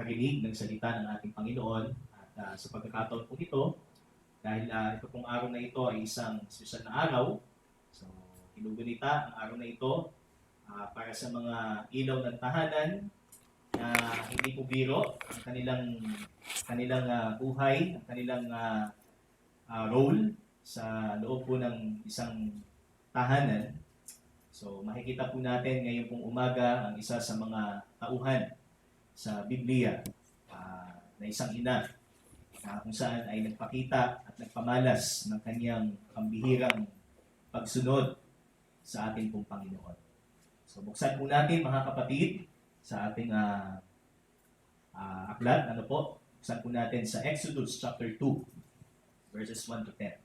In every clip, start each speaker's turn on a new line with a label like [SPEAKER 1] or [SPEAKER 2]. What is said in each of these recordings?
[SPEAKER 1] makarinig ng salita ng ating Panginoon. At sa pagkakataon po ito, dahil ito pong araw na ito ay isang espesyal na araw, so inugunita ang araw na ito para sa mga ilaw ng tahanan na hindi po biro ang kanilang buhay, ang kanilang role sa loob po ng isang tahanan. So makikita po natin ngayon pong umaga ang isa sa mga tauhan sa Biblia na isang ina na kung saan ay nagpakita at nagpamalas ng kanyang pambihirang pagsunod sa ating pong Panginoon. So buksan po natin mga kapatid sa ating aklat. Buksan po natin sa Exodus chapter 2 verses 1 to 10.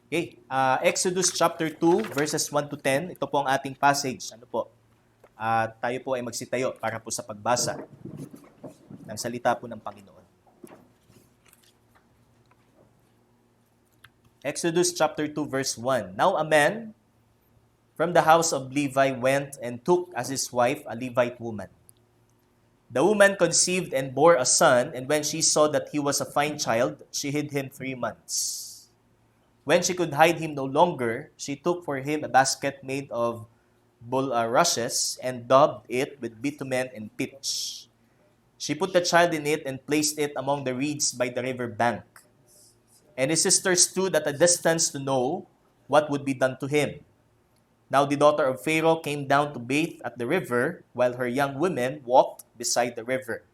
[SPEAKER 1] Okay, Exodus chapter 2 verses 1 to 10. Ito po ang ating passage. Tayo po ay magsitayo para po sa pagbasa ng salita po ng Panginoon. Exodus chapter 2 verse 1. Now a man from the house of Levi went and took as his wife a Levite woman. The woman conceived and bore a son, and when she saw that he was a fine child, she hid him 3 months. When she could hide him no longer, she took for him a basket made of bulrushes and daubed it with bitumen and pitch. She put the child in it and placed it among the reeds by the river bank. And his sister stood at a distance to know what would be done to him. Now the daughter of Pharaoh came down to bathe at the river, while her young women walked beside the river.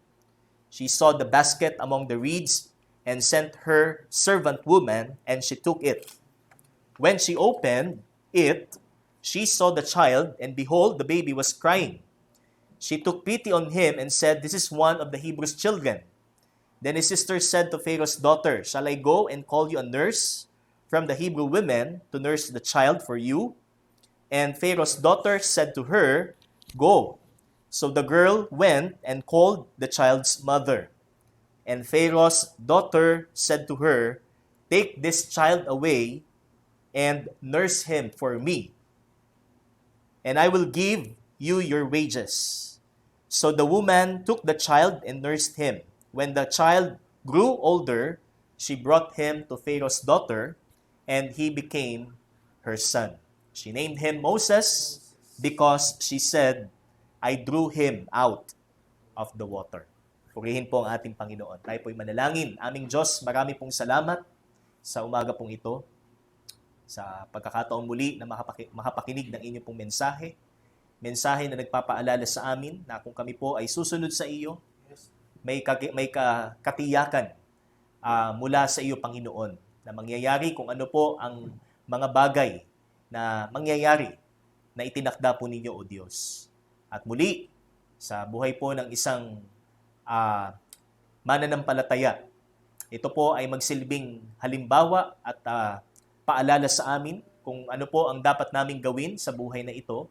[SPEAKER 1] She saw the basket among the reeds and sent her servant woman, and she took it. When she opened it, she saw the child, and behold, the baby was crying. She took pity on him and said, "This is one of the Hebrews' children." Then his sister said to Pharaoh's daughter, "Shall I go and call you a nurse from the Hebrew women to nurse the child for you?" And Pharaoh's daughter said to her, "Go." So the girl went and called the child's mother. And Pharaoh's daughter said to her, "Take this child away and nurse him for me, and I will give you your wages." So the woman took the child and nursed him. When the child grew older, she brought him to Pharaoh's daughter, and he became her son. She named him Moses because she said, "I drew him out of the water." Purihin po ang ating Panginoon. Tayo po'y manalangin. Aming Diyos, marami pong salamat sa umaga pong ito, sa pagkakataon muli na makapakinig ng inyong pong mensahe. Mensahe na nagpapaalala sa amin na kung kami po ay susunod sa iyo, may katiyakan mula sa iyo, Panginoon, na mangyayari kung ano po ang mga bagay na mangyayari na itinakda po ninyo, O Diyos. At muli, sa buhay po ng isang mananampalataya, ito po ay magsilbing halimbawa at paalala sa amin kung ano po ang dapat naming gawin sa buhay na ito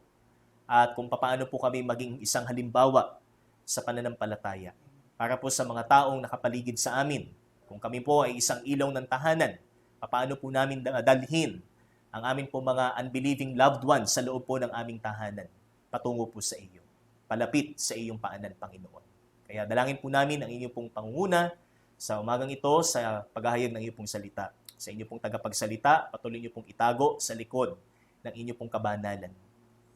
[SPEAKER 1] at kung paano po kami maging isang halimbawa sa pananampalataya para po sa mga taong nakapaligid sa amin. Kung kami po ay isang ilaw ng tahanan, paano po namin dalhin ang aming po mga unbelieving loved ones sa loob po ng aming tahanan patungo po sa iyo, palapit sa iyong paanan, Panginoon. Kaya dalangin po namin ang inyong pong pangunguna sa umagang ito sa paghahayag ng inyong pong salita. Sa inyong pong tagapagsalita, patuloy niyo pong itago sa likod ng inyong pong kabanalan.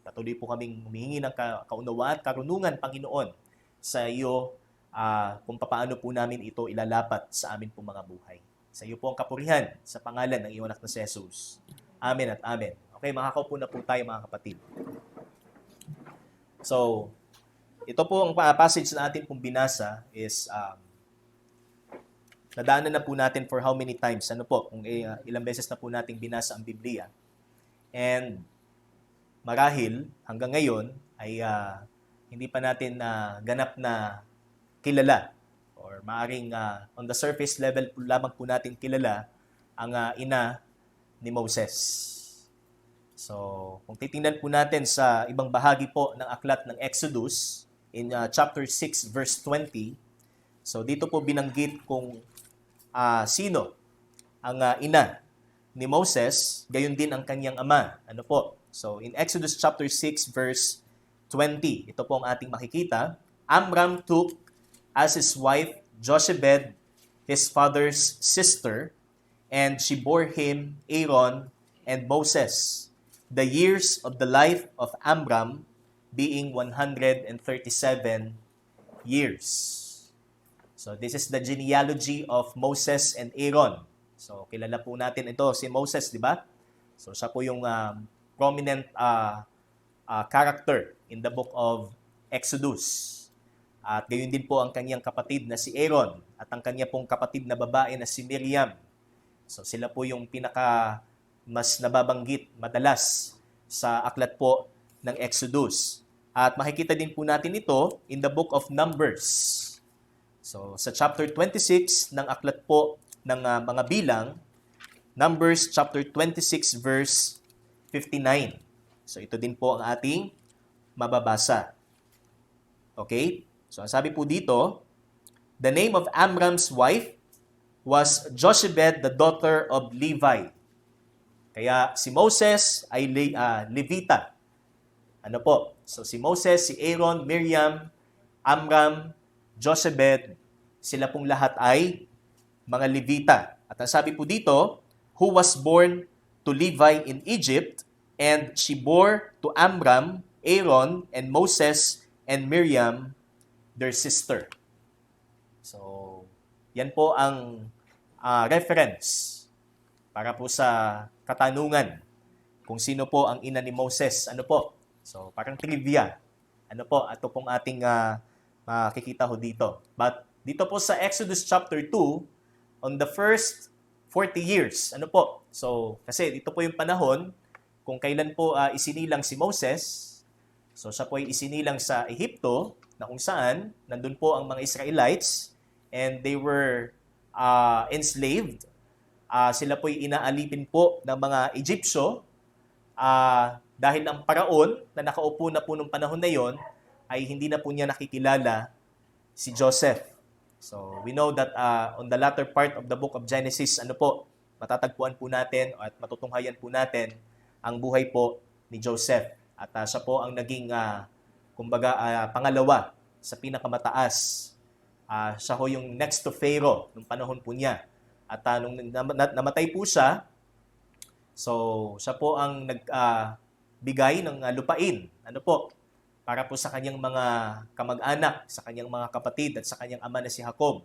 [SPEAKER 1] Patuloy po kaming humihingi ng kaunawaan at karunungan, Panginoon, sa iyo kung paano po namin ito ilalapat sa amin pong mga buhay. Sa iyo po ang kapurihan sa pangalan ng iyong anak na si Jesus. Amen at amen. Okay, makakaupo na po tayo, mga kapatid. So, ito po ang passage na atin pong binasa is nadaanan na po natin for how many times? Kung ilang beses na po nating binasa ang Biblia. And marahil hanggang ngayon ay hindi pa natin ganap na kilala or maaring on the surface level lamang po natin kilala ang ina ni Moses. So, kung titingnan po natin sa ibang bahagi po ng aklat ng Exodus, in chapter 6 verse 20. So dito po binanggit kung sino ang ina ni Moses, gayon din ang kanyang ama. Ano po? So in Exodus chapter 6 verse 20, ito po ang ating makikita. Amram took as his wife Jochebed, his father's sister, and she bore him Aaron and Moses, the years of the life of Amram being 137 years. So this is the genealogy of Moses and Aaron. So kilala po natin ito si Moses, di ba? So siya po yung prominent character in the book of Exodus. At gayon din po ang kanyang kapatid na si Aaron at ang kanya pong kapatid na babae na si Miriam. So sila po yung pinaka mas nababanggit madalas sa aklat po ng Exodus. At makikita din po natin ito in the book of Numbers. So sa chapter 26 ng aklat po ng mga bilang, Numbers chapter 26 verse 59. So ito din po ang ating mababasa. Okay? So ang sabi po dito, the name of Amram's wife was Jochebed, the daughter of Levi. Kaya si Moses ay Levita. Ano po? So si Moses, si Aaron, Miriam, Amram, Jochebed, sila pong lahat ay mga Levita. At ang sabi po dito, who was born to Levi in Egypt, and she bore to Amram, Aaron, and Moses, and Miriam, their sister. So, yan po ang reference para po sa katanungan kung sino po ang ina ni Moses. Ano po? So, parang trivia. Ano po? Ito pong ating makikita ho dito. But dito po sa Exodus chapter 2, on the first 40 years, ano po? So, kasi dito po yung panahon kung kailan po isinilang si Moses. So, siya po ay isinilang sa Ehipto, na kung saan nandun po ang mga Israelites and they were enslaved. Sila po ay inaalipin po ng mga Egyptyo dahil ang paraon na nakaupo na po nung panahon na yon ay hindi na po niya nakikilala si Joseph. So we know that on the latter part of the book of Genesis, ano po, matatagpuan po natin at matutunghayan po natin ang buhay po ni Joseph. At siya po ang naging pangalawa sa pinakamataas. Siya ho yung next to Pharaoh nung panahon po niya. At nung namatay po siya, so siya po ang nagbigay ng lupain. Ano po? Para po sa kanyang mga kamag-anak, sa kanyang mga kapatid at sa kanyang ama na si Jacob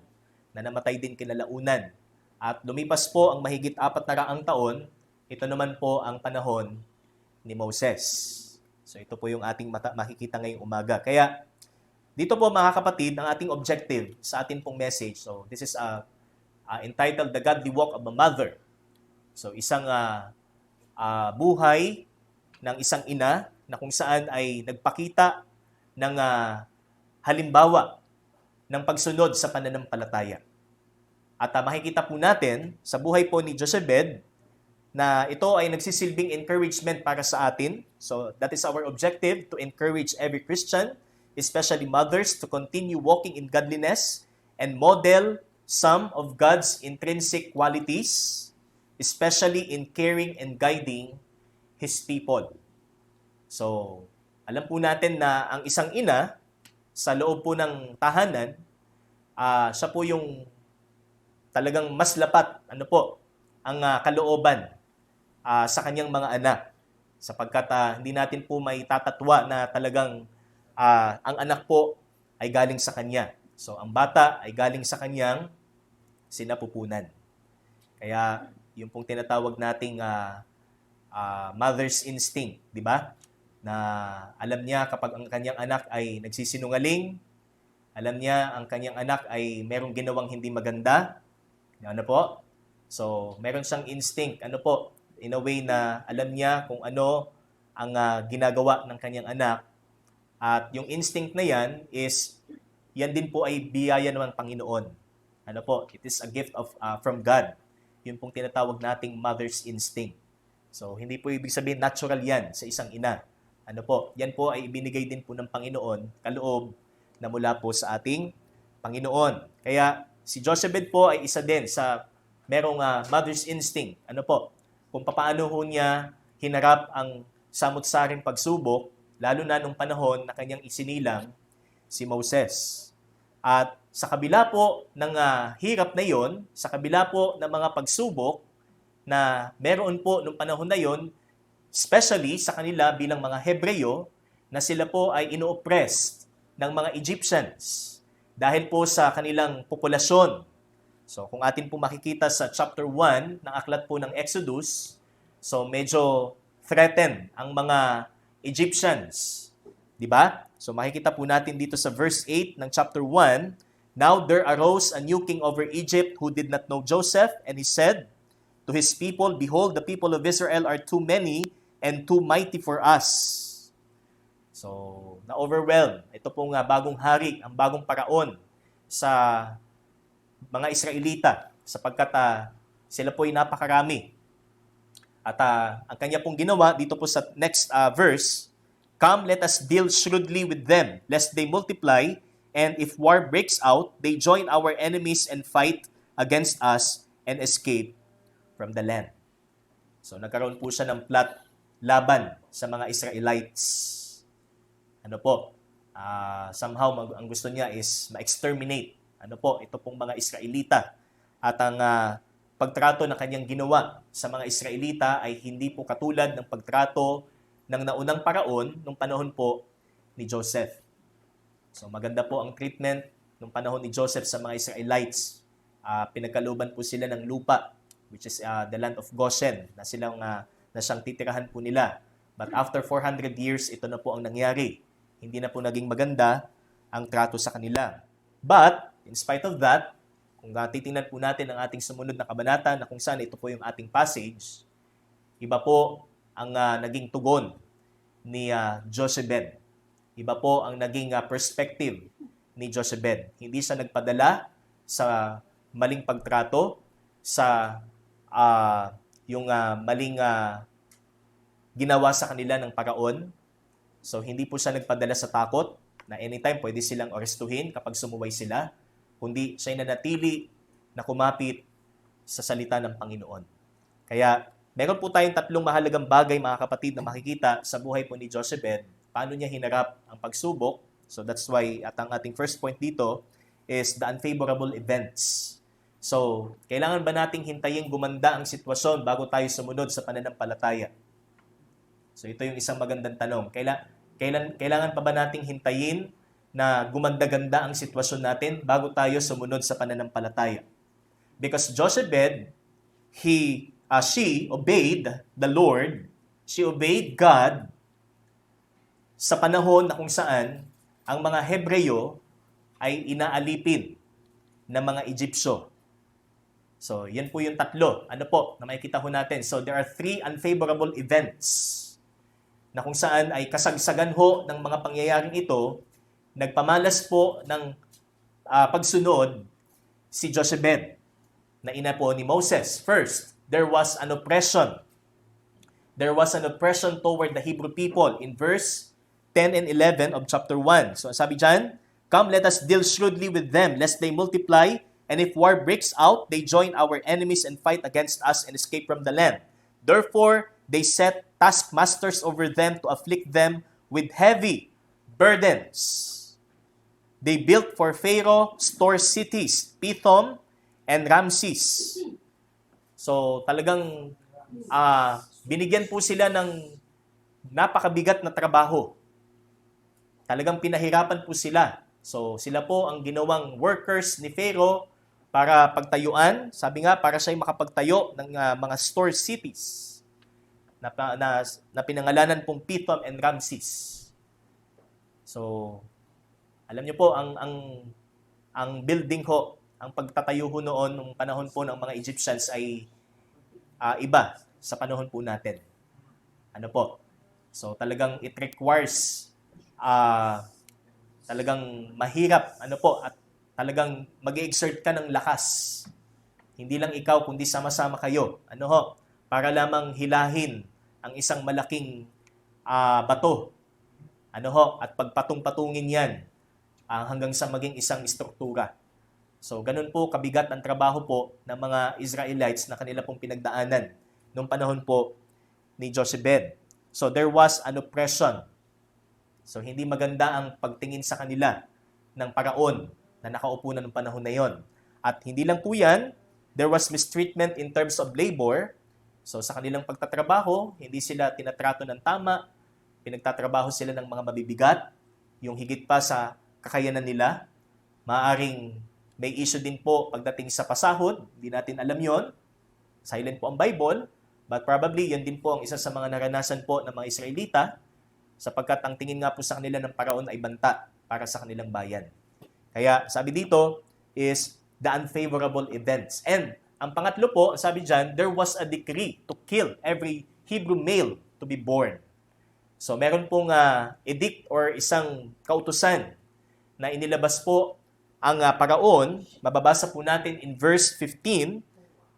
[SPEAKER 1] na namatay din kinalaunan. At lumipas po ang mahigit 400 taon, ito naman po ang panahon ni Moses. So ito po yung ating makikita ngayong umaga. Kaya dito po mga kapatid, ang ating objective sa ating pong message. So this is entitled The Godly Walk of a Mother. So isang buhay ng isang ina na kung saan ay nagpakita ng halimbawa ng pagsunod sa pananampalataya. At makikita po natin sa buhay po ni Jochebed na ito ay nagsisilbing encouragement para sa atin. So that is our objective, to encourage every Christian, especially mothers, to continue walking in godliness and model some of God's intrinsic qualities, especially in caring and guiding His people. So, alam po natin na ang isang ina sa loob po ng tahanan, siya po yung talagang mas lapat, ano po, ang kalooban sa kanyang mga anak. Sapagkat hindi natin po may tatatwa na talagang ang anak po ay galing sa kanya. So, ang bata ay galing sa kanyang sinapupunan. Kaya, yung pong tinatawag nating mother's instinct, di ba? Na alam niya kapag ang kanyang anak ay nagsisinungaling, alam niya ang kanyang anak ay merong ginawang hindi maganda, ano po? So, meron siyang instinct, ano po? In a way na alam niya kung ano ang ginagawa ng kanyang anak. At yung instinct na yan is, yan din po ay biyaya ng Panginoon. Ano po? It is a gift from God. Yun pong tinatawag nating mother's instinct. So, hindi po ibig sabihin natural yan sa isang ina. Ano po? Yan po ay ibinigay din po ng Panginoon, kaloob na mula po sa ating Panginoon. Kaya si Jochebed po ay isa din sa merong mother's instinct. Ano po? Kung paano ho niya hinarap ang samot-saring pagsubok, lalo na nung panahon na kanyang isinilang si Moses. At sa kabila po ng hirap na yon, sa kabila po ng mga pagsubok na meron po nung panahon na yon, especially sa kanila bilang mga Hebreyo, na sila po ay ino-oppressed ng mga Egyptians dahil po sa kanilang populasyon. So kung atin po makikita sa chapter 1 ng aklat po ng Exodus, so medyo threatened ang mga Egyptians. Di ba? So makikita po natin dito sa verse 8 ng chapter 1, "Now there arose a new king over Egypt who did not know Joseph, and he said to his people, Behold, the people of Israel are too many and too mighty for us." So, na-overwhelm. Ito pong bagong hari, ang bagong paraon sa mga Israelita sapagkat sila po ay napakarami. At ang kanya pong ginawa dito po sa next verse, "Come, let us deal shrewdly with them, lest they multiply, and if war breaks out, they join our enemies and fight against us and escape from the land." So nagkaroon po siya ng plot laban sa mga Israelites. Ano po? Somehow ang gusto niya is ma-exterminate. Ano po? Ito pong mga Israelita. At ang pagtrato na kanyang ginawa sa mga Israelita ay hindi po katulad ng pagtrato ng naunang paraon nung panahon po ni Joseph. So maganda po ang treatment nung panahon ni Joseph sa mga Israelites. Pinagkalooban po sila ng lupa, which is the land of Goshen, na siyang titirahan po nila. But after 400 years, ito na po ang nangyari. Hindi na po naging maganda ang trato sa kanila. But, in spite of that, kung titingnan po natin ang ating sumunod na kabanata na kung saan ito po yung ating passage, iba po ang naging tugon ni Jochebed. Iba po ang naging perspective ni Jochebed. Hindi siya nagpadala sa maling pagtrato, sa yung maling ginawa sa kanila ng paraon. So, hindi po siya nagpadala sa takot na anytime pwede silang arestuhin kapag sumuway sila, kundi siya nanatili na kumapit sa salita ng Panginoon. Kaya, meron po tayong tatlong mahalagang bagay, mga kapatid, na makikita sa buhay po ni Jochebed, paano niya hinarap ang pagsubok. So, that's why, at ang ating first point dito is the unfavorable events. So, kailangan ba nating hintayin gumanda ang sitwasyon bago tayo sumunod sa pananampalataya? So ito yung isang magandang tanong. Kailangan pa ba nating hintayin na gumanda-ganda ang sitwasyon natin bago tayo sumunod sa pananampalataya? Because Jochebed, she obeyed the Lord, she obeyed God sa panahon na kung saan ang mga Hebreyo ay inaalipin ng mga Egyptyo. So, yan po yung tatlo. Ano po, na makikita ho natin. So, there are 3 unfavorable events na kung saan ay kasagsagan ho ng mga pangyayaring ito, nagpamalas po ng pagsunod si Jochebed, na ina po ni Moses. First, there was an oppression. There was an oppression toward the Hebrew people in verse 10 and 11 of chapter 1. So sabi dyan, "Come, let us deal shrewdly with them, lest they multiply, and if war breaks out, they join our enemies and fight against us and escape from the land. Therefore, they set taskmasters over them to afflict them with heavy burdens. They built for Pharaoh store cities, Pithom and Ramses." So talagang binigyan po sila ng napakabigat na trabaho. Talagang pinahirapan po sila. So sila po ang ginawang workers ni Pharaoh para pagtayuan. Sabi nga, para siya makapagtayo ng mga store cities na pinangalanan pong Pithom and Ramses. So, alam niyo po, ang building ho, ang pagtatayo ho noon, nung panahon po ng mga Egyptians ay iba sa panahon po natin. Ano po? So, talagang it requires talagang mahirap, ano po, at talagang mag-exert ka ng lakas. Hindi lang ikaw, kundi sama-sama kayo. Ano ho? Para lamang hilahin ang isang malaking bato. Ano ho? At pagpatong-patungin yan hanggang sa maging isang struktura. So, ganun po kabigat ang trabaho po ng mga Israelites na kanila pong pinagdaanan nung panahon po ni Jochebed. So, there was an oppression. So, hindi maganda ang pagtingin sa kanila ng paraon na nakaupo na nung panahon na yon. At hindi lang po yan, there was mistreatment in terms of labor. So, sa kanilang pagtatrabaho, hindi sila tinatrato ng tama, pinagtatrabaho sila ng mga mabibigat, yung higit pa sa kakayanan nila. Maaring may issue din po pagdating sa pasahod, hindi natin alam yon. Silent po ang Bible, but probably yan din po ang isa sa mga naranasan po ng mga Israelita, sapagkat ang tingin nga po sa kanila ng paraon ay banta para sa kanilang bayan. Kaya sabi dito is the unfavorable events. And ang pangatlo po, sabi dyan, there was a decree to kill every Hebrew male to be born. So meron pong edict or isang kautusan na inilabas po ang paraon. Mababasa po natin in verse 15.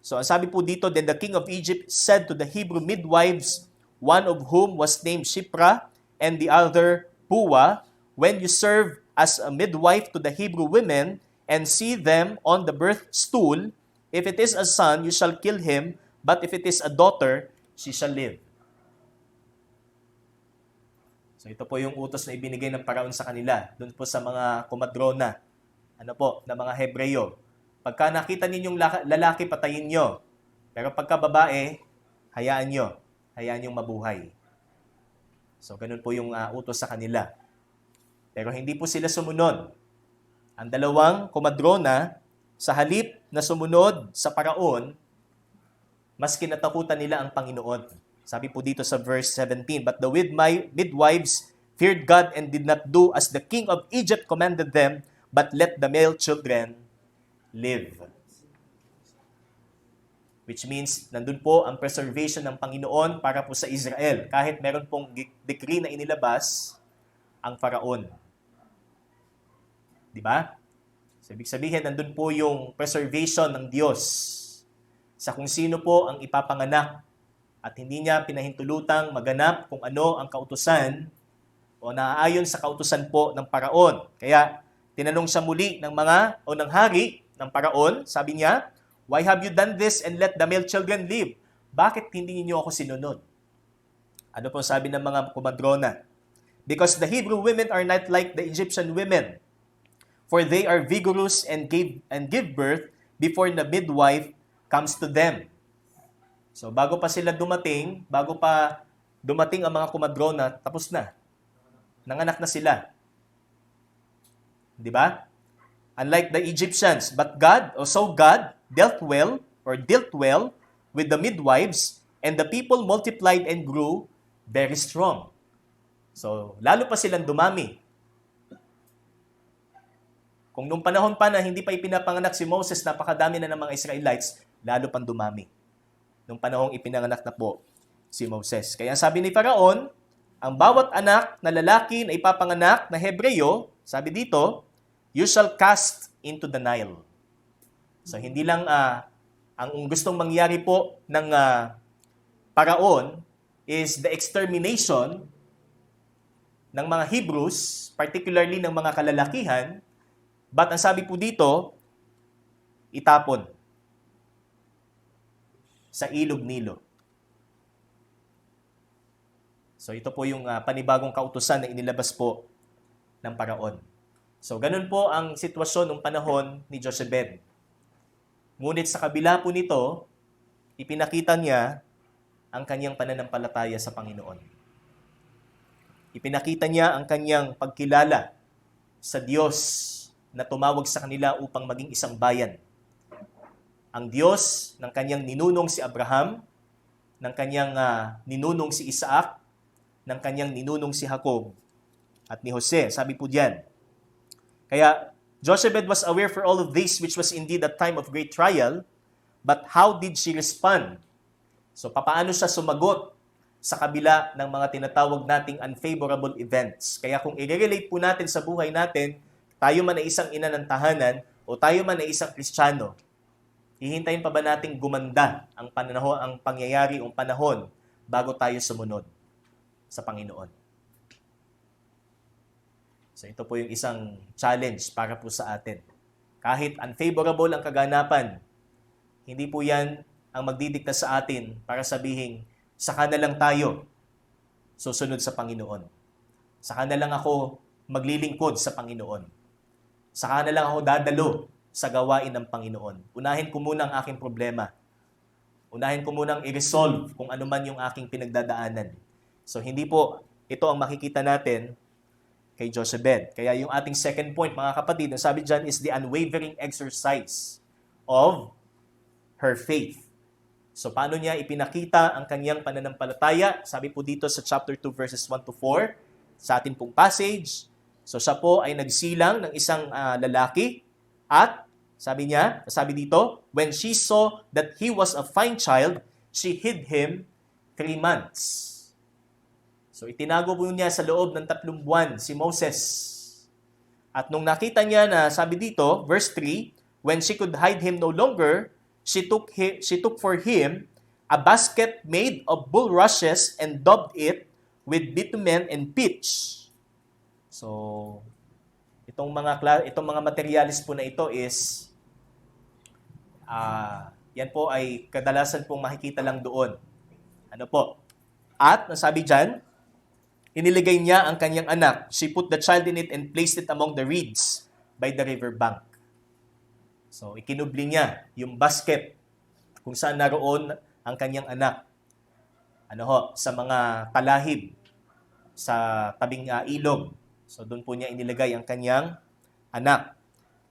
[SPEAKER 1] So ang sabi po dito, then the king of Egypt said to the Hebrew midwives, one of whom was named Shipra and the other Pua, when you serve as a midwife to the Hebrew women and see them on the birth stool, if it is a son, you shall kill him, but if it is a daughter, she shall live. So ito po yung utos na ibinigay ng paraon sa kanila, doon po sa mga kumadrona, na mga Hebreyo. Pagka nakita ninyong lalaki, patayin nyo. Pero pagka babae, hayaan nyo. Hayaan nyong mabuhay. So ganun po yung utos sa kanila. Pero hindi po sila sumunod. Ang dalawang kumadrona, sa halip na sumunod sa paraon, mas kinatakutan nila ang Panginoon. Sabi po dito sa verse 17, but the midwives feared God and did not do as the king of Egypt commanded them, but let the male children live. Which means, nandun po ang preservation ng Panginoon para po sa Israel. Kahit meron pong decree na inilabas ang paraon. Di ba? So, ibig sabihin, nandun po yung preservation ng Diyos sa kung sino po ang ipapanganak at hindi niya pinahintulutang maganap kung ano ang kautusan o naaayon sa kautusan po ng paraon. Kaya, tinanong siya muli ng hari ng paraon, sabi niya, why have you done this and let the male children live? Bakit hindi niyo ako sinunod? Ano po sabi ng mga kumadrona? Because the Hebrew women are not like the Egyptian women, for they are vigorous and give birth before the midwife comes to them. So bago pa dumating ang mga kumadrona, tapos na. Nanganak na sila. Di ba? Unlike the Egyptians, but God dealt well with the midwives, and the people multiplied and grew very strong. So, lalo pa silang dumami. Kung nung panahon pa na hindi pa ipinapanganak si Moses, napakadami na ng mga Israelites, lalo pang dumami. Nung panahong ipinanganak na po si Moses. Kaya sabi ni Faraon, ang bawat anak na lalaki na ipapanganak na Hebreyo, sabi dito, you shall cast into the Nile. So, hindi lang ang gustong mangyari po ng paraon is the extermination ng mga Hebrews, particularly ng mga kalalakihan, but ang sabi po dito, itapon sa ilog Nilo. So, ito po yung panibagong kautusan na inilabas po ng paraon. So, ganun po ang sitwasyon ng panahon ni Jochebed. Ngunit sa kabila po nito, ipinakita niya ang kanyang pananampalataya sa Panginoon. Ipinakita niya ang kanyang pagkilala sa Diyos na tumawag sa kanila upang maging isang bayan. Ang Diyos ng kanyang ninunong si Abraham, ng kanyang ninunong si Isaac, ng kanyang ninunong si Jacob, at ni Jose. Sabi po diyan, kaya Jochebed was aware for all of this, which was indeed a time of great trial, but how did she respond? So, papaano siya sumagot sa kabila ng mga tinatawag nating unfavorable events? Kaya kung i-relate po natin sa buhay natin, tayo man ay isang ina ng tahanan o tayo man ay isang Kristiyano, hihintayin pa ba nating gumanda ang pangyayari o panahon bago tayo sumunod sa Panginoon? So ito po yung isang challenge para po sa atin. Kahit unfavorable ang kaganapan, hindi po yan ang magdidikta sa atin para sabihin, saka na lang tayo susunod sa Panginoon. Saka na lang ako maglilingkod sa Panginoon. Saka na lang ako dadalo sa gawain ng Panginoon. Unahin ko muna ang aking problema. Unahin ko munang i-resolve kung ano man yung aking pinagdadaanan. So hindi po ito ang makikita natin kay Jochebed. Kaya yung ating second point, mga kapatid, ang sabi dyan is the unwavering exercise of her faith. So paano niya ipinakita ang kanyang pananampalataya? Sabi po dito sa chapter 2 verses 1 to 4 sa atin pong passage. So siya po ay nagsilang ng isang lalaki at sabi dito, when she saw that he was a fine child, she hid him 3 months. So itinago po niya sa loob ng 3 buwan si Moses. At nung nakita niya na sabi dito, verse 3, when she could hide him no longer, she took for him a basket made of bulrushes and daubed it with bitumen and pitch. So itong mga materialis po na ito is yan po ay kadalasan pong makikita lang doon. Ano po? At nasabi diyan, iniligay niya ang kanyang anak. She put the child in it and placed it among the reeds by the river bank. So, ikinubli niya yung basket kung saan naroon ang kanyang anak. Sa mga talahib sa tabing ilog. So, doon po niya inilagay ang kanyang anak.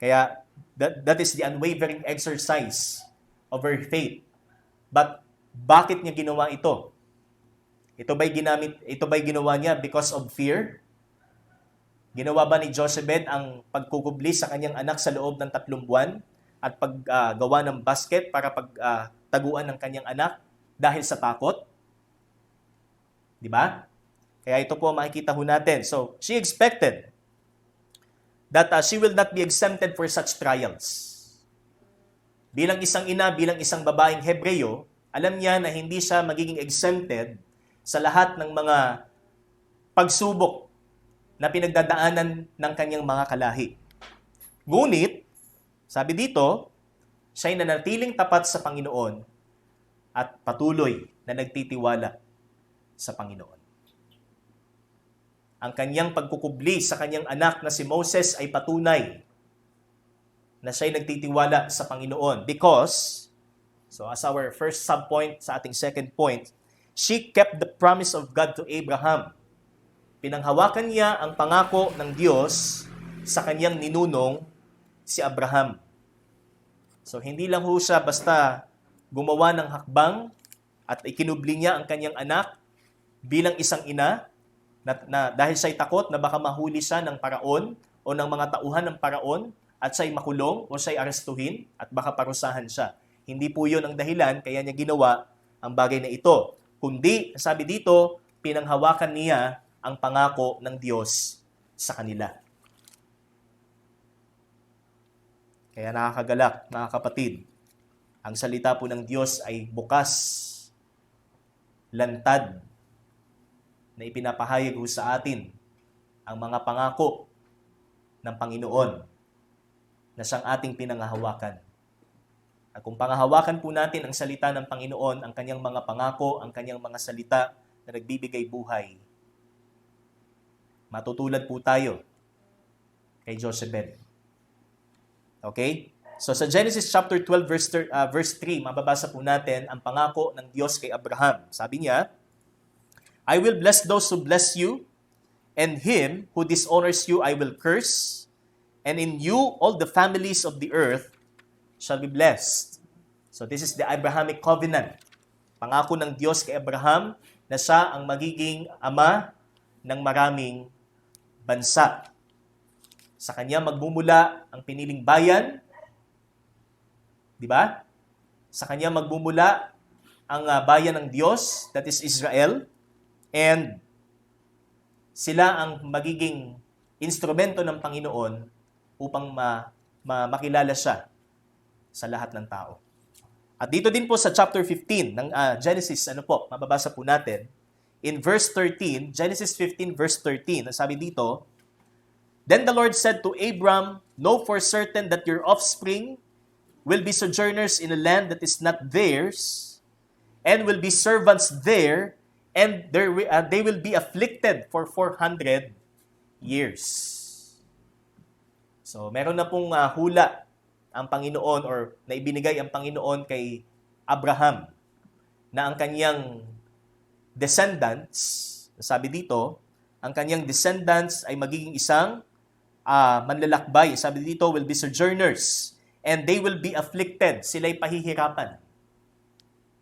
[SPEAKER 1] Kaya, that is the unwavering exercise of her faith. But, bakit niya ginawa ito? Ito ba'y ginawa niya because of fear? Ginawa ba ni Jochebed ang pagkukubli sa kanyang anak sa loob ng 3 buwan at paggawa ng basket para pagtaguan ng kanyang anak dahil sa takot? Di ba? Kaya ito po makikita ho natin. So, she expected that she will not be exempted for such trials. Bilang isang ina, bilang isang babaeng Hebreyo, alam niya na hindi siya magiging exempted sa lahat ng mga pagsubok na pinagdadaanan ng kanyang mga kalahi. Ngunit, sabi dito, siya'y nanatiling tapat sa Panginoon at patuloy na nagtitiwala sa Panginoon. Ang kanyang pagkukubli sa kanyang anak na si Moses ay patunay na siya'y nagtitiwala sa Panginoon because, so as our first subpoint sa ating second point, she kept the promise of God to Abraham. Pinanghawakan niya ang pangako ng Diyos sa kanyang ninunong si Abraham. So hindi lang ho siya basta gumawa ng hakbang at ikinubli niya ang kanyang anak bilang isang ina na dahil siya'y takot na baka mahuli siya ng paraon o ng mga tauhan ng paraon at siya'y makulong o siya'y arestuhin at baka parusahan siya. Hindi po yun ang dahilan kaya niya ginawa ang bagay na ito. Kundi, sabi dito, pinanghawakan niya ang pangako ng Diyos sa kanila. Kaya nakakagalak, mga kapatid, ang salita po ng Diyos ay bukas, lantad, na ipinapahayag sa atin ang mga pangako ng Panginoon na siyang ating pinanghahawakan. At kung pangahawakan po natin ang salita ng Panginoon, ang kanyang mga pangako, ang kanyang mga salita na nagbibigay buhay, matutulad po tayo kay Jochebed. Okay? So sa Genesis chapter 12 verse 3, mababasa po natin ang pangako ng Diyos kay Abraham. Sabi niya, I will bless those who bless you, and him who dishonors you I will curse, and in you all the families of the earth shall be blessed. So this is the Abrahamic covenant. Pangako ng Diyos kay Abraham na siya ang magiging ama ng maraming bansa. Sa kanya magmumula ang piniling bayan, di ba? Sa kanya magmumula ang bayan ng Diyos, that is Israel, and sila ang magiging instrumento ng Panginoon upang makilala siya sa lahat ng tao. At dito din po sa chapter 15 ng Genesis, mababasa po natin, in verse 13, Genesis 15 verse 13, sabi dito, Then the Lord said to Abram, know for certain that your offspring will be sojourners in a land that is not theirs, and will be servants there, and they will be afflicted for 400 years. So, meron na pong hula ang Panginoon or naibinigay ang Panginoon kay Abraham na ang kanyang descendants, sabi dito, ang kanyang descendants ay magiging isang manlalakbay. Sabi dito, will be sojourners and they will be afflicted. Sila'y pahihirapan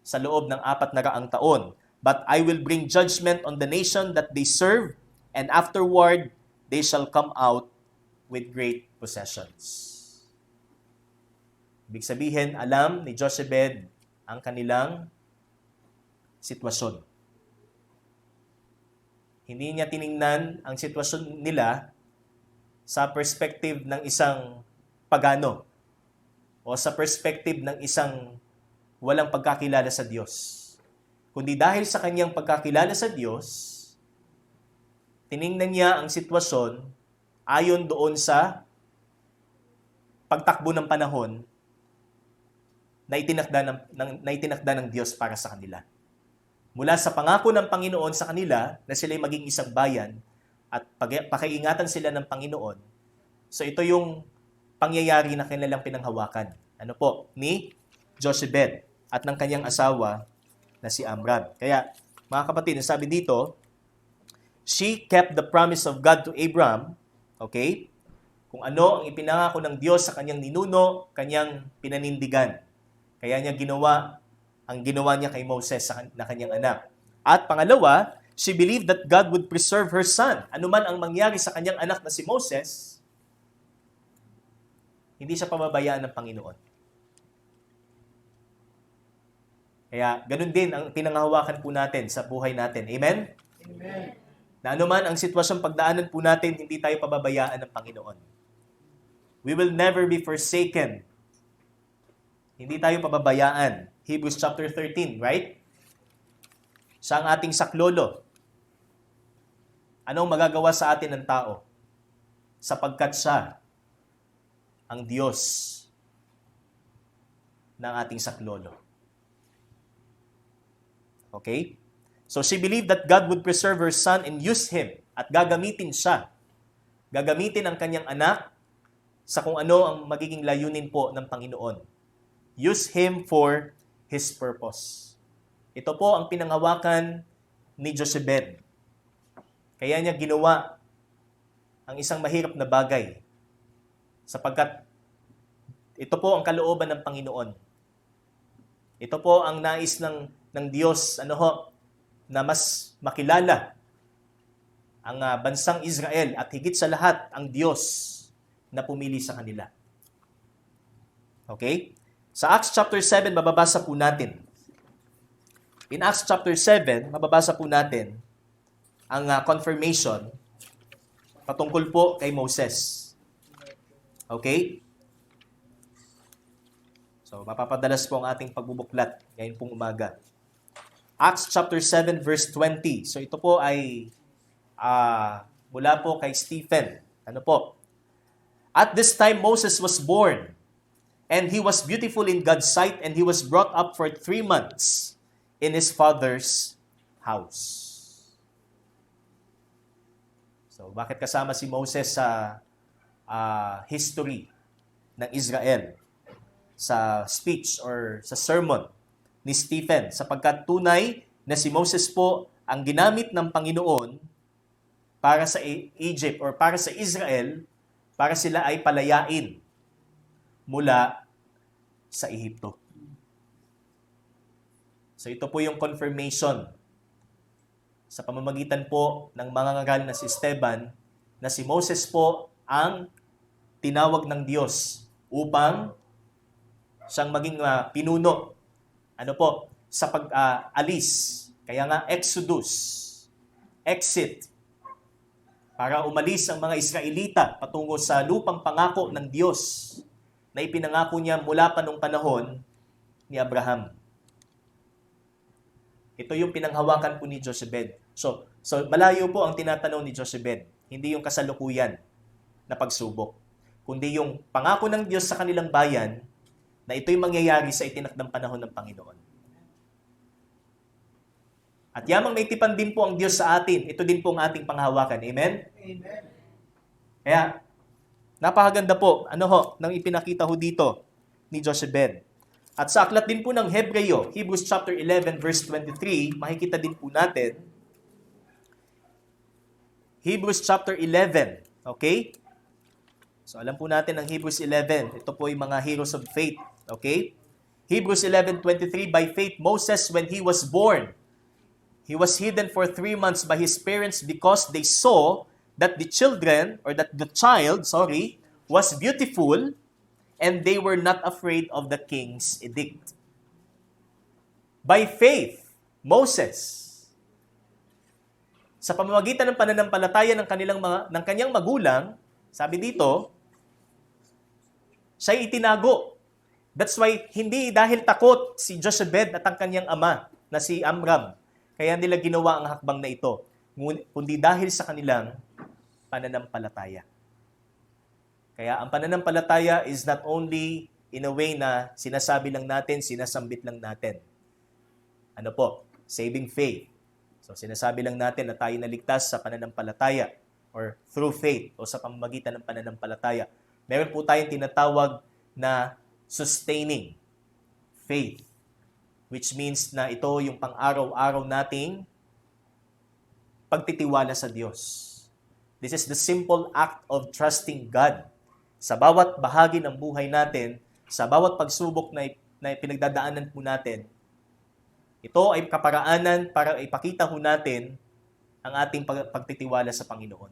[SPEAKER 1] sa loob ng 400 taon. But I will bring judgment on the nation that they serve, and afterward they shall come out with great possessions. Ibig sabihin, alam ni Jochebed ang kanilang sitwasyon. Hindi niya tiningnan ang sitwasyon nila sa perspective ng isang pagano o sa perspective ng isang walang pagkakilala sa Diyos. Kundi dahil sa kanyang pagkakilala sa Diyos, tiningnan niya ang sitwasyon ayon doon sa pagtakbo ng panahon na itinakda ng Diyos para sa kanila. Mula sa pangako ng Panginoon sa kanila na sila'y maging isang bayan at pakiingatan sila ng Panginoon. So ito yung pangyayari na kanilang pinanghawakan. Ano po? Ni Jochebed at ng kanyang asawa na si Amram. Kaya, mga kapatid, sabi dito, she kept the promise of God to Abram, okay? Kung ano ang ipinangako ng Diyos sa kanyang ninuno, kanyang pinanindigan. Kaya niya ang ginawa niya kay Moses na kanyang anak. At pangalawa, she believed that God would preserve her son. Ano man ang mangyari sa kanyang anak na si Moses, hindi siya pababayaan ng Panginoon. Kaya ganun din ang pinanghahawakan po natin sa buhay natin. Amen?
[SPEAKER 2] Amen.
[SPEAKER 1] Na anuman ang sitwasyong pagdaanan po natin, hindi tayo pababayaan ng Panginoon. We will never be forsaken. Hindi tayo pababayaan. Hebrews chapter 13, right? Siya ang ating saklolo. Anong magagawa sa atin ng tao? Sapagkat siya ang Diyos ng ating saklolo. Okay? So she believed that God would preserve her son and use him at gagamitin siya. Gagamitin ang kanyang anak sa kung ano ang magiging layunin po ng Panginoon. Use him for his purpose. Ito po ang pinanghawakan ni Jochebed. Kaya niya ginawa ang isang mahirap na bagay sapagkat ito po ang kalooban ng Panginoon. Ito po ang nais ng Diyos, na mas makilala ang bansang Israel at higit sa lahat ang Diyos na pumili sa kanila. Okay? Sa Acts chapter 7, mababasa po natin. In Acts chapter 7, mababasa po natin ang confirmation patungkol po kay Moses. Okay? So, mapapadalas po ang ating pagbubuklat ngayon pong umaga. Acts chapter 7, verse 20. So, ito po ay mula po kay Stephen. Ano po? At this time, Moses was born, and he was beautiful in God's sight, and he was brought up for 3 months in his father's house. So, bakit kasama si Moses sa history ng Israel? Sa speech or sa sermon ni Stephen, sapagkat tunay na si Moses po ang ginamit ng Panginoon para sa Egypt or para sa Israel, para sila ay palayain mula sa Ehipto. So ito po yung confirmation sa pamamagitan po ng mga ngaral na si Esteban na si Moses po ang tinawag ng Diyos upang siyang maging pinuno. Ano po? Sa pag-alis. Kaya nga Exodus, exit, para umalis ang mga Israelita patungo sa lupang pangako ng Diyos na ipinangako niya mula pa nung panahon ni Abraham. Ito yung pinanghawakan po ni Jochebed. So malayo po ang tinatanong ni Jochebed, hindi yung kasalukuyan. na pagsubok, kundi yung pangako ng Diyos sa kanilang bayan na ito'y mangyayari sa itinakdang panahon ng Panginoon. At yamang naitipan din po ang Diyos sa atin, ito din po ang ating panghawakan. Amen?
[SPEAKER 2] Amen.
[SPEAKER 1] Kaya, napakaganda po, nang ipinakita ho dito ni Jochebed. At sa aklat din po ng Hebreo, Hebrews chapter 11 verse 23, makikita din po natin, Hebrews chapter 11, okay? So alam po natin ang Hebrews 11, ito po yung mga heroes of faith, okay? Hebrews 11:23, by faith Moses, when he was born, he was hidden for 3 months by his parents because they saw that the child, was beautiful, and they were not afraid of the king's edict. By faith, Moses, sa pamamagitan ng pananampalataya ng kanyang magulang, sabi dito, siya'y itinago. That's why hindi dahil takot si Jochebed at ang kanyang ama na si Amram, kaya nila ginawa ang hakbang na ito, kundi dahil sa kanilang pananampalataya. Kaya ang pananampalataya is not only in a way na sinasabi lang natin, sinasambit lang natin. Ano po? Saving faith. So sinasabi lang natin na tayo naligtas sa pananampalataya or through faith o sa pamamagitan ng pananampalataya. Meron po tayong tinatawag na sustaining faith, which means na ito yung pang-araw-araw nating pagtitiwala sa Diyos. This is the simple act of trusting God. Sa bawat bahagi ng buhay natin, sa bawat pagsubok na pinagdadaanan po natin, ito ay kaparaanan para ipakita ho natin ang ating pagtitiwala sa Panginoon.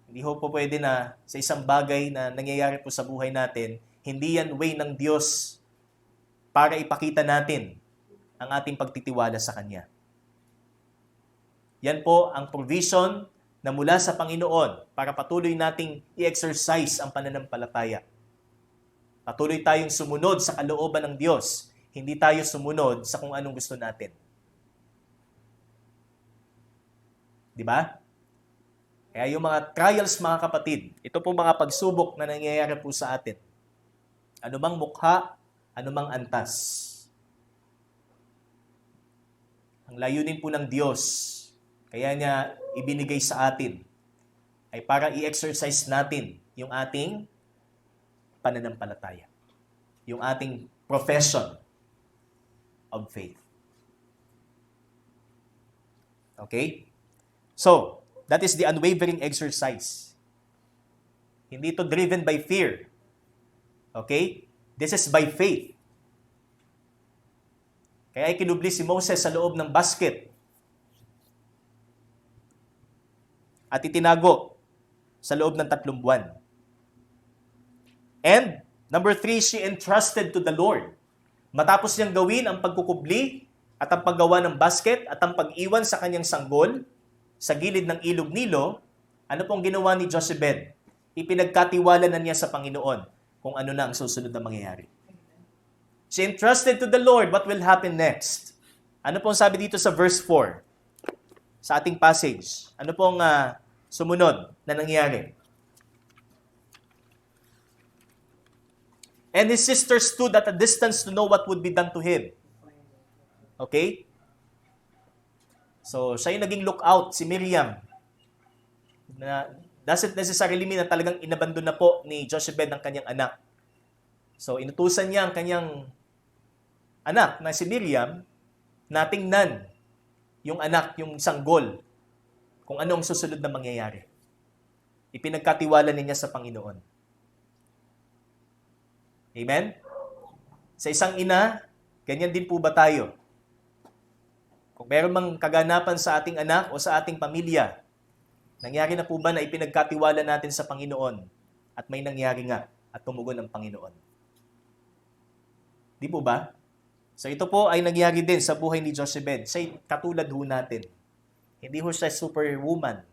[SPEAKER 1] Hindi ho po pwede na sa isang bagay na nangyayari po sa buhay natin, hindi yan way ng Diyos para ipakita natin ang ating pagtitiwala sa Kanya. Yan po ang provision na mula sa Panginoon para patuloy nating i-exercise ang pananampalataya. Patuloy tayong sumunod sa kalooban ng Diyos. Hindi tayo sumunod sa kung anong gusto natin. Di ba? Kaya yung mga trials, mga kapatid, ito po mga pagsubok na nangyayari po sa atin. Anumang mukha, anumang antas. Ang layunin po ng Diyos, kaya niya ibinigay sa atin, ay para i-exercise natin yung ating pananampalataya. Yung ating profession of faith. Okay? So, that is the unwavering exercise. Hindi ito driven by fear. Okay? This is by faith. Kaya ikinubli si Moses sa loob ng basket at itinago sa loob ng 3 buwan. And, number 3, she entrusted to the Lord. Matapos niyang gawin ang pagkukubli at ang paggawa ng basket at ang pag-iwan sa kanyang sanggol sa gilid ng ilog Nilo, ano pong ginawa ni Jochebed? Ipinagkatiwala na niya sa Panginoon kung ano na ang susunod na mangyayari. She entrusted to the Lord what will happen next. Ano pong sabi dito sa verse 4? Sa ating passage. Ano pong sumunod na nangyari? And his sister stood at a distance to know what would be done to him. Okay? So, siya yung naging lookout, si Miriam. Na doesn't necessarily mean na talagang inabandon na po ni Jochebed ang kanyang anak. So, inutusan niya ang kanyang anak na si Miriam na tingnan yung anak, yung sanggol, kung ano ang susunod na mangyayari. Ipinagkatiwala niya sa Panginoon. Amen? Sa isang ina, ganyan din po ba tayo? Kung meron mang kaganapan sa ating anak o sa ating pamilya, nangyari na po ba na ipinagkatiwala natin sa Panginoon at may nangyari nga at tumugon ang Panginoon? Di po ba? So ito po ay nangyari din sa buhay ni Jochebed. Siya katulad ho natin. Hindi ho siya superwoman.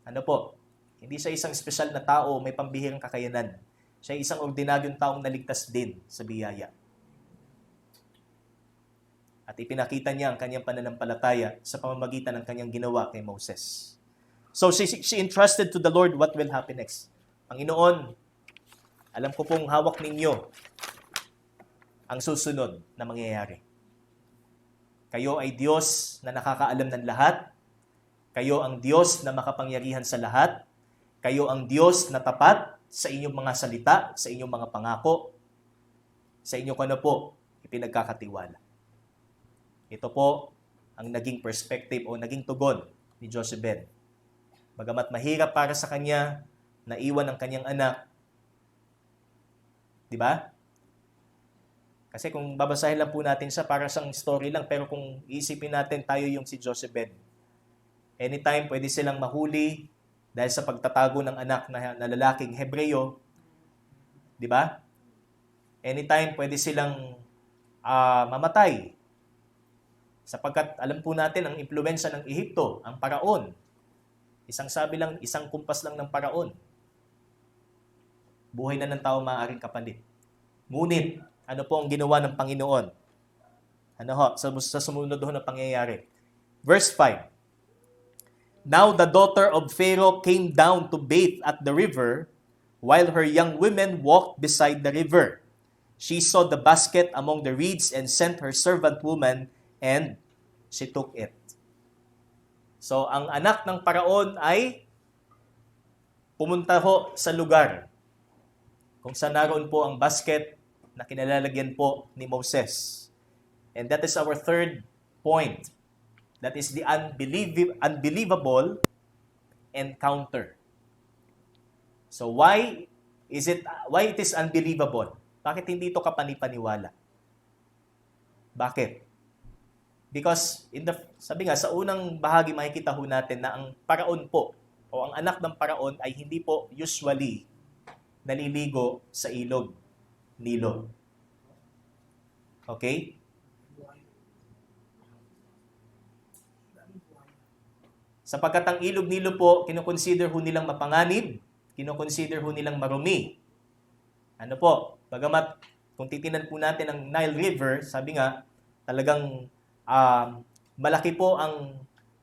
[SPEAKER 1] Ano po? Hindi siya isang espesyal na tao, may pambihirang kakayanan. Siya isang ordinaryong taong naligtas din sa biyaya. At ipinakita niya ang kanyang pananampalataya sa pamamagitan ng kanyang ginawa kay Moses. So she entrusted to the Lord what will happen next. Panginoon, alam ko pong hawak ninyo ang susunod na mangyayari. Kayo ay Diyos na nakakaalam ng lahat. Kayo ang Diyos na makapangyarihan sa lahat. Kayo ang Diyos na tapat sa inyong mga salita, sa inyong mga pangako, sa inyong ipinagkakatiwala. Ito po ang naging perspective o naging tugon ni Jochebed. Bagamat mahirap para sa kanya na iwan ang kanyang anak, di ba? Kasi kung babasahin lang po natin siya, para siyang story lang, pero kung iisipin natin tayo yung si Jochebed, anytime pwede silang mahuli dahil sa pagtatago ng anak na lalaking Hebreyo, di ba? Anytime pwede silang mamatay. Sapagkat alam po natin ang impluwensya ng Ehipto, ang paraon. Isang kumpas lang ng paraon. Buhay na ng tao maaaring kapalit. Ngunit, ano po ang ginawa ng Panginoon? Sa sumunod ho na pangyayari. Verse 5. Now the daughter of Pharaoh came down to bathe at the river, while her young women walked beside the river. She saw the basket among the reeds and sent her servant woman, and she took it. So, ang anak ng paraon ay pumunta ho sa lugar kung saan naroon po ang basket na kinalalagyan po ni Moses. And that is our third point. That is the unbelievable encounter. So why it is unbelievable? Bakit hindi ito kapanipaniwala? Bakit? Because sabi nga, sa unang bahagi makikita ho natin na ang paraon po o ang anak ng paraon ay hindi po usually naliligo sa ilog, Nilo. Okay? Sapagkat ang ilog Nilo po, kinoconsider ho nilang mapanganib, kinoconsider ho nilang marumi. Ano po? Bagamat, kung titinan po natin ang Nile River, sabi nga, talagang malaki po ang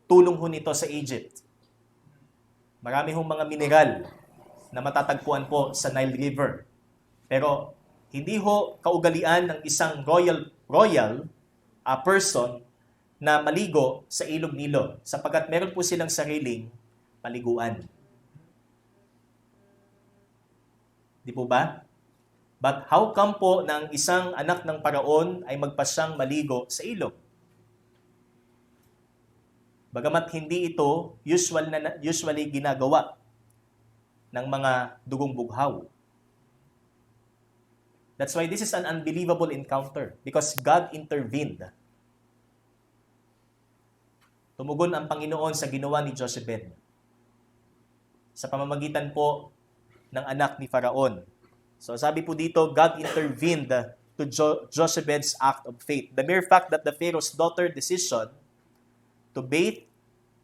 [SPEAKER 1] tulong ho nito sa Egypt. Marami hong mga mineral na matatagpuan po sa Nile River. Pero hindi ho kaugalian ng isang royal person na maligo sa ilog Nilo sapagkat meron po silang sariling paliguan. Di po ba? But how come po na ang isang anak ng paraon ay magpasyang maligo sa ilog? Bagamat hindi ito usually ginagawa ng mga dugong bughaw. That's why this is an unbelievable encounter because God intervened. Tumugon ang Panginoon sa ginawa ni Jochebed sa pamamagitan po ng anak ni Faraon. So sabi po dito, God intervened to Jochebed's act of faith. The mere fact that the Pharaoh's daughter decision to bathe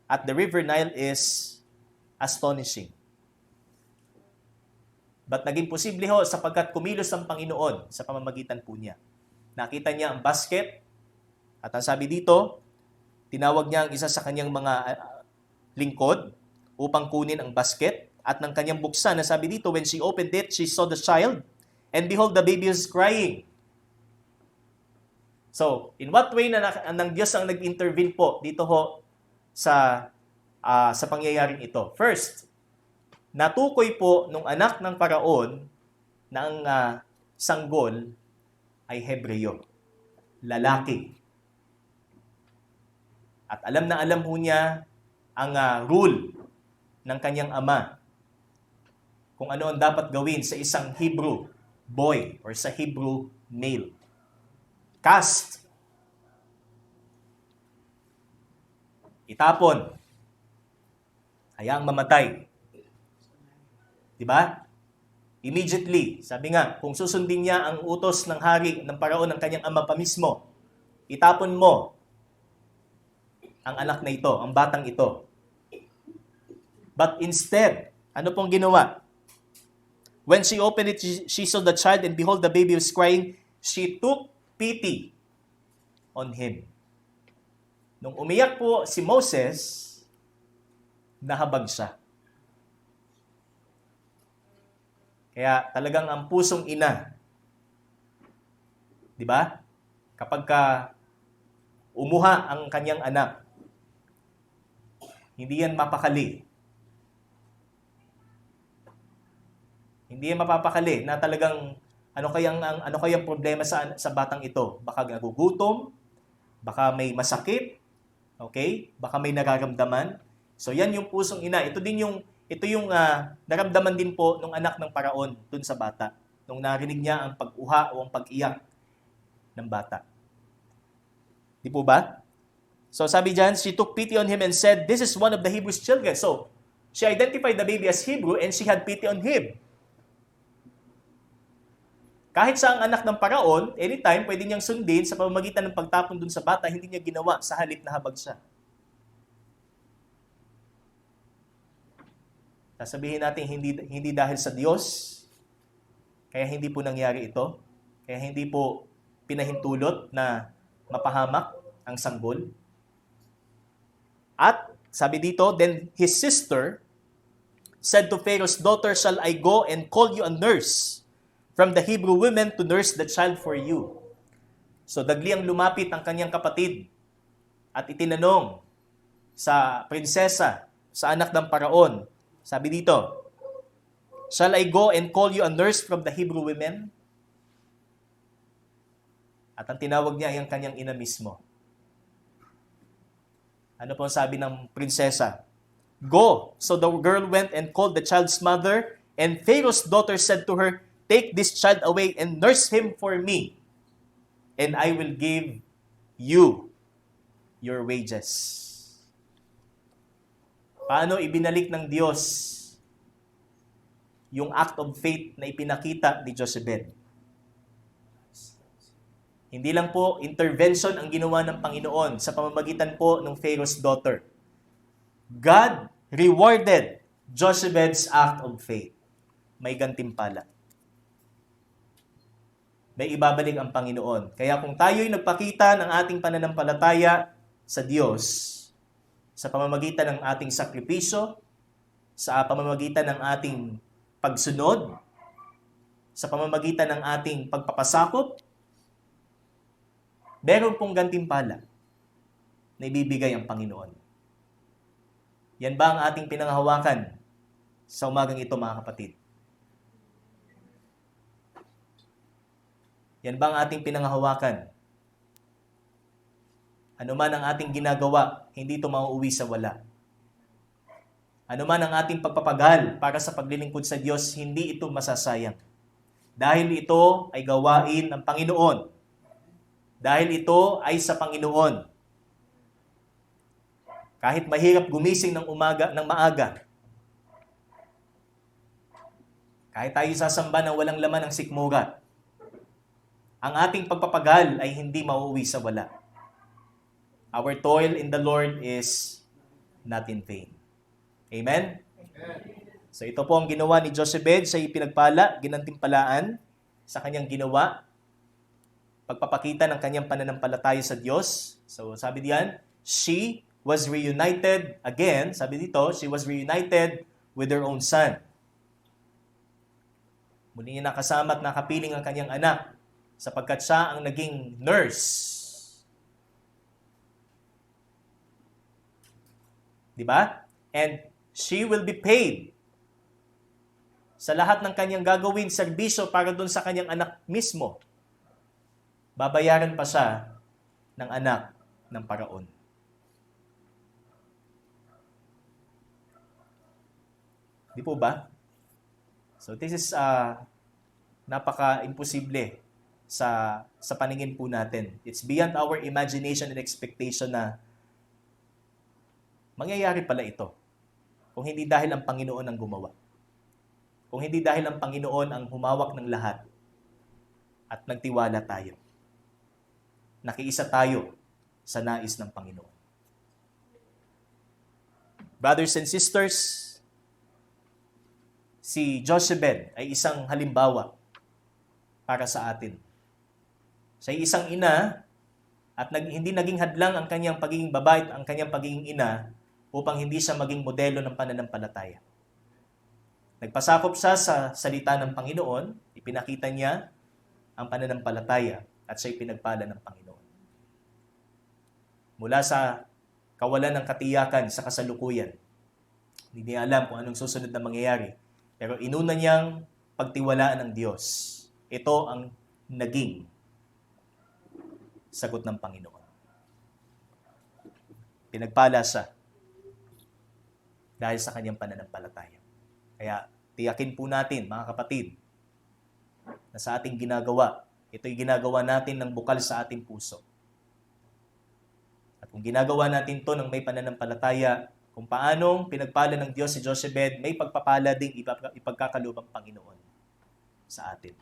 [SPEAKER 1] at the river Nile is astonishing. But naging posible ho sapagkat kumilos ang Panginoon sa pamamagitan po niya. Nakita niya ang basket at ang sabi dito, tinawag niya ang isa sa kanyang mga lingkod upang kunin ang basket at ng kanyang buksan. Na sabi dito, when she opened it, she saw the child and behold, the baby is crying. So, in what way na ng Diyos ang nag-intervene po dito ho sa pangyayaring ito? First, natukoy po nung anak ng paraon na ang sanggol ay Hebreyo, lalaki. At alam na alam ho niya ang rule ng kanyang ama kung ano ang dapat gawin sa isang Hebrew boy or sa Hebrew male. Cast. Itapon. Hayaang mamatay. Diba? Immediately, sabi nga, kung susundin niya ang utos ng hari ng paraon ng kanyang ama pa mismo, itapon mo ang anak na ito, ang batang ito. But instead, ano pong ginawa? When she opened it, she saw the child and behold, the baby was crying. She took pity on him. Nung umiyak po si Moses, nahabag siya. Kaya talagang ang pusong ina, di ba? Kapag umuha ang kanyang anak, hindi yan mapakali. Hindi yan mapapakali na talagang ano kayang problema sa batang ito? Baka nagugutom, baka may masakit, okay? Baka may nararamdaman. So yan yung pusong ina. Ito yung naramdaman din po ng anak ng paraon dun sa bata nung narinig niya ang pag-uha o ang pag-iyak ng bata. Di po ba? So sabi diyan, she took pity on him and said, "This is one of the Hebrews' children." So she identified the baby as Hebrew and she had pity on him. Kahit sa ang anak ng paraon, anytime pwede niyang sundin sa pamamagitan ng pagtapon dun sa bata, hindi niya ginawa sa halip na habag siya. Sasabihin natin hindi dahil sa Diyos, kaya hindi po nangyari ito, kaya hindi po pinahintulot na mapahamak ang sanggol. At sabi dito, then his sister said to Pharaoh's daughter, "Shall I go and call you a nurse from the Hebrew women to nurse the child for you?" So dagliang lumapit ang kanyang kapatid at itinanong sa prinsesa, sa anak ng paraon. Sabi dito, "Shall I go and call you a nurse from the Hebrew women?" At ang tinawag niya ay ang kanyang ina mismo. Ano po ang sabi ng prinsesa? "Go." So the girl went and called the child's mother, and Pharaoh's daughter said to her, "Take this child away and nurse him for me, and I will give you your wages." Paano ibinalik ng Diyos yung act of faith na ipinakita ni Jochebed? Hindi lang po intervention ang ginawa ng Panginoon sa pamamagitan po ng Pharaoh's daughter. God rewarded Jochebed's act of faith. May gantimpala. May ibabalik ang Panginoon. Kaya kung tayo'y nagpakita ng ating pananampalataya sa Diyos, sa pamamagitan ng ating sakripisyo, sa pamamagitan ng ating pagsunod, sa pamamagitan ng ating pagpapasakop, meron pong gantimpala na ibibigay ang Panginoon. Yan ba ang ating pinanghahawakan sa umagang ito, mga kapatid? Yan ba ang ating pinanghahawakan? Ano man ang ating ginagawa, hindi ito mauuwi sa wala. Ano man ang ating pagpapagal para sa paglilingkod sa Diyos, hindi ito masasayang. Dahil ito ay gawain ng Panginoon. Dahil ito ay sa Panginoon. Kahit mahirap gumising ng maaga, kahit tayo sasamba ng walang laman ng sikmura, ang ating pagpapagal ay hindi mauuwi sa wala. Our toil in the Lord is not in vain. Amen? So ito po ang ginawa ni Jochebed, siya ipinagpala, ginantimpalaan sa kanyang ginawa, pagpapakita ng kanyang pananampalataya sa Diyos. So sabi diyan, she was reunited again, sabi dito, she was reunited with her own son. Muli niya nakasama at nakapiling ang kanyang anak sapagkat siya ang naging nurse. Diba? And she will be paid sa lahat ng kanyang gagawin, serbisyo para doon sa kanyang anak mismo. Babayaran pa siya ng anak ng paraon. Di po ba? So this is napaka-imposible sa paningin po natin. It's beyond our imagination and expectation na mangyayari pala ito. Kung hindi dahil ang Panginoon ang gumawa. Kung hindi dahil ang Panginoon ang humawak ng lahat at nagtiwala tayo. Nakiisa tayo sa nais ng Panginoon. Brothers and sisters, si Jochebed ay isang halimbawa para sa atin. Siya ay isang ina at hindi naging hadlang ang kanyang pagiging babae at ang kanyang pagiging ina upang hindi siya maging modelo ng pananampalataya. Nagpasakop siya sa salita ng Panginoon, ipinakita niya ang pananampalataya at siya'y pinagpala ng Panginoon. Mula sa kawalan ng katiyakan sa kasalukuyan, hindi niya alam kung anong susunod na mangyayari, pero inuna niyang pagtiwalaan ng Diyos. Ito ang naging sagot ng Panginoon. Pinagpala siya dahil sa kanyang pananampalataya. Kaya tiyakin po natin, mga kapatid, na sa ating ginagawa, ito'y ginagawa natin ng bukal sa ating puso. At kung ginagawa natin to ng may pananampalataya, kung paanong pinagpala ng Diyos si Jochebed, may pagpapala ding ipagkakaloob ang Panginoon sa atin.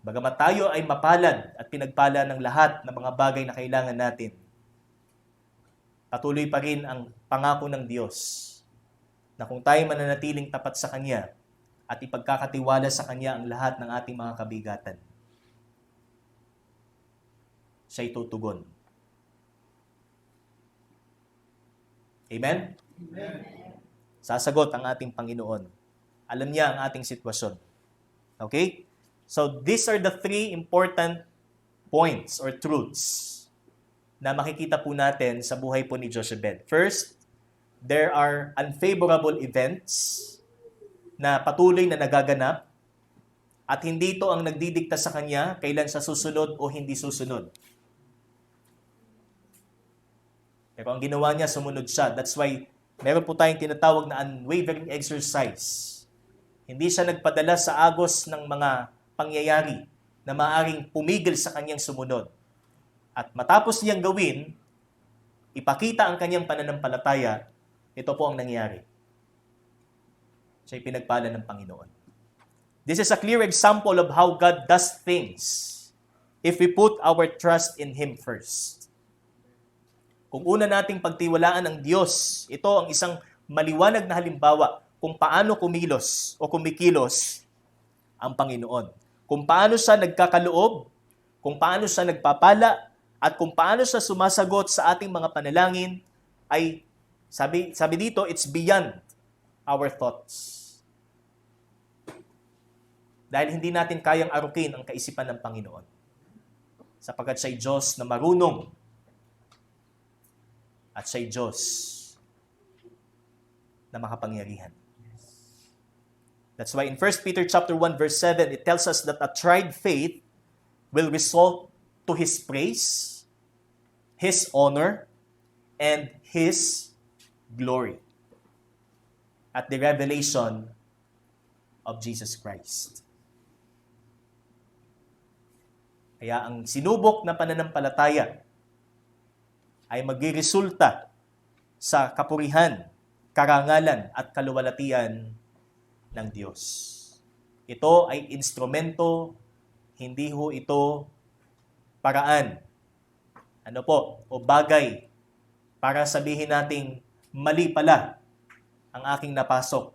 [SPEAKER 1] Bagamat tayo ay mapalad at pinagpala ng lahat ng mga bagay na kailangan natin, patuloy pa rin ang pangako ng Diyos na kung tayo mananatiling tapat sa Kanya at ipagkakatiwala sa Kanya ang lahat ng ating mga kabigatan, siya'y tutugon. Amen?
[SPEAKER 2] Amen.
[SPEAKER 1] Sasagot ang ating Panginoon. Alam niya ang ating sitwasyon. Okay? So, these are the three important points or truths na makikita po natin sa buhay po ni Jochebed. First, there are unfavorable events na patuloy na nagaganap at hindi ito ang nagdidikta sa kanya kailan siya susunod o hindi susunod. Pero ang ginawa niya, sumunod siya. That's why meron po tayong tinatawag na unwavering exercise. Hindi siya nagpadala sa agos ng mga pangyayari na maaaring pumigil sa kanyang sumunod. At matapos niyang gawin, ipakita ang kanyang pananampalataya, ito po ang nangyari. Siya'y pinagpala ng Panginoon. This is a clear example of how God does things if we put our trust in Him first. Kung una nating pagtiwalaan ng Diyos, ito ang isang maliwanag na halimbawa kung paano kumilos o kumikilos ang Panginoon. Kung paano siya nagkakaloob, kung paano siya nagpapala, at kung paano siya sumasagot sa ating mga panalangin, ay sabi dito, it's beyond our thoughts. Dahil hindi natin kayang arukin ang kaisipan ng Panginoon. Sapagkat siya'y Diyos na marunong at siya'y Diyos na makapangyarihan. That's why in 1 Peter chapter 1 verse 7, it tells us that a tried faith will result to His praise, His honor, and His glory at the revelation of Jesus Christ. Kaya ang sinubok na pananampalataya ay magresulta sa kapurihan, karangalan at kaluwalhatian ng Diyos. Ito ay instrumento, hindi ho ito paraan. Ano po? O bagay para sabihin nating mali pala ang aking napasok.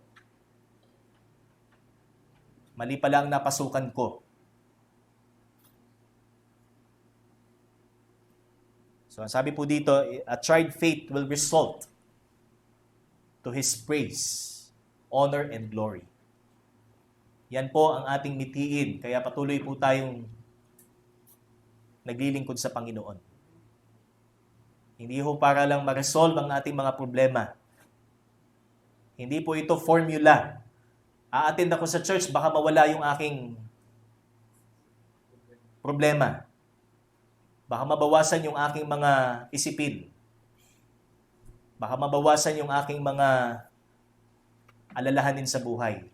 [SPEAKER 1] Mali pala ang napasukan ko. So, ang sabi po dito, a tried faith will result to His praise, honor, and glory. Yan po ang ating mitiin. Kaya patuloy po tayong naglilingkod sa Panginoon. Hindi ho para lang ma-resolve ang ating mga problema. Hindi po ito formula. A-attend ako sa church, baka mawala yung aking problema. Baka mabawasan yung aking mga isipin. Baka mabawasan yung aking mga alalahanin sa buhay.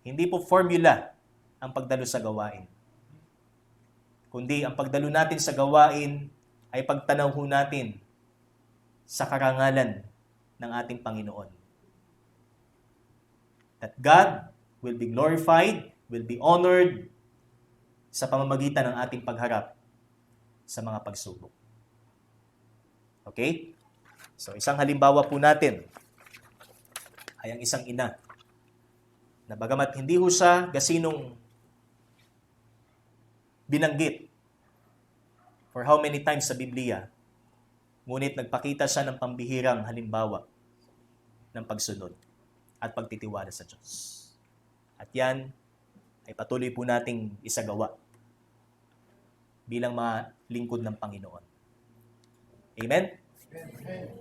[SPEAKER 1] Hindi po formula ang pagdalo sa gawain. Kundi ang pagdalo natin sa gawain ay pagtanaw ho natin sa karangalan ng ating Panginoon. That God will be glorified, will be honored sa pamamagitan ng ating pagharap sa mga pagsubok. Okay? So, isang halimbawa po natin ay ang isang ina na bagamat hindi ho siya gasinong binanggit for how many times sa Biblia, ngunit nagpakita siya ng pambihirang halimbawa ng pagsunod at pagtitiwala sa Diyos. At yan ay patuloy po nating isagawa bilang mga lingkod ng Panginoon. Amen?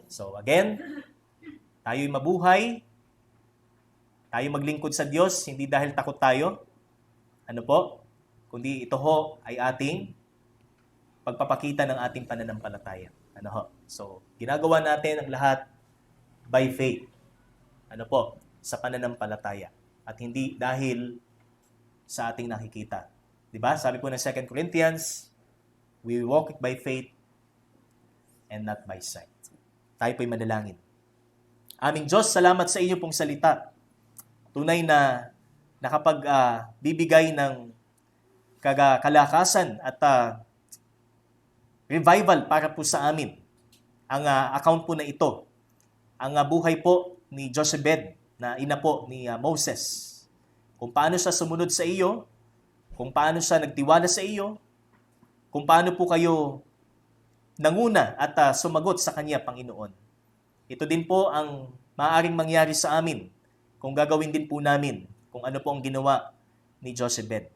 [SPEAKER 1] So again, tayo'y mabuhay, tayo maglingkod sa Diyos, hindi dahil takot tayo, kundi ito ho ay ating pagpapakita ng ating pananampalataya. So, ginagawa natin ang lahat by faith. Sa pananampalataya. At hindi dahil sa ating nakikita. Diba? Sabi po ng 2 Corinthians, we walk it by faith and not by sight. Tayo po'y manalangin. Aming Diyos, salamat sa inyo pong salita. Tunay na nakapagbibigay ng kalakasan at revival para po sa amin. Ang account po na ito, ang buhay po ni Jochebed, na ina po ni Moses. Kung paano siya sumunod sa iyo, kung paano siya nagtiwala sa iyo, kung paano po kayo nanguna at sumagot sa kanya, Panginoon. Ito din po ang maaaring mangyari sa amin kung gagawin din po namin kung ano po ang ginawa ni Jochebed.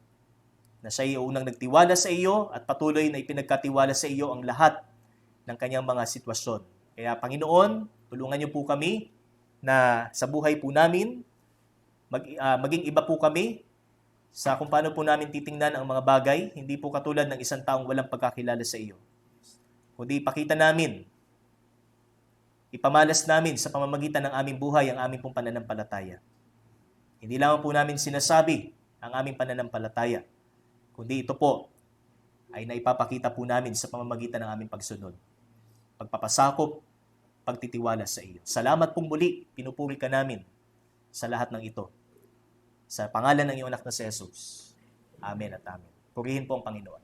[SPEAKER 1] Na siya ay unang nagtiwala sa iyo at patuloy na ipinagkatiwala sa iyo ang lahat ng kanyang mga sitwasyon. Kaya Panginoon, tulungan niyo po kami na sa buhay po namin, maging iba po kami sa kung paano po namin titingnan ang mga bagay, hindi po katulad ng isang taong walang pagkakilala sa iyo. Kundi ipakita namin, ipamalas namin sa pamamagitan ng aming buhay ang aming pong pananampalataya. Hindi lamang po namin sinasabi ang aming pananampalataya, kundi ito po ay naipapakita po namin sa pamamagitan ng aming pagsunod, pagpapasakop, pagtitiwala sa iyo. Salamat pong muli, pinupuri ka namin sa lahat ng ito. Sa pangalan ng iyong anak na si Jesus. Amen at amen. Purihin po ang Panginoon.